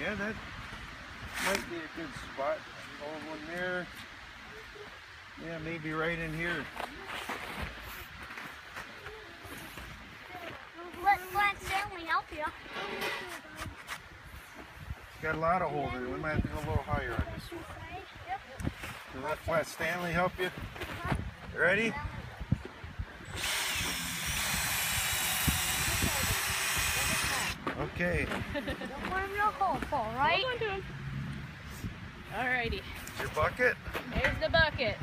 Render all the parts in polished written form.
Yeah, that might be a good spot. An old one there. Yeah, maybe right in here. Let Stanley help you. Got a lot of holes in it. We might have to go a little higher on this one. Yep. So let Flat Stanley help you. You ready? Okay. Don't want him to hole full, right? Hold on to him. Alrighty. Your bucket. There's the bucket.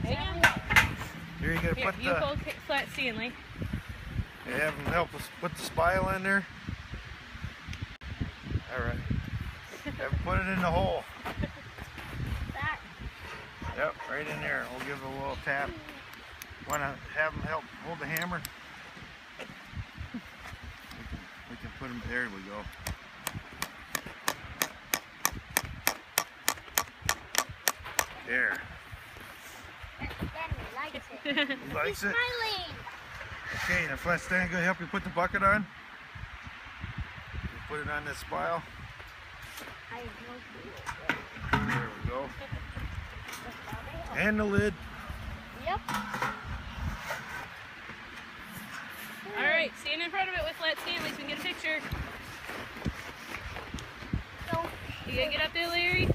Hang on. Here you gotta Here, put you the. hold Flat Stanley. Have them help us put the spile in there. All right. Have them put it in the hole. That. Yep, right in there. We'll give it a little tap. Wanna have them help hold the hammer? We can put them. There we go. There. Stanley likes it. He likes it. Smiling. Okay, now Flat Stanley, go help you put the bucket on. Put it on this spile. I have no clue. There we go. And the lid. Yep. Alright, stand in front of it with Flat Stanley so we can get a picture. So. You gotta get up there, Larry?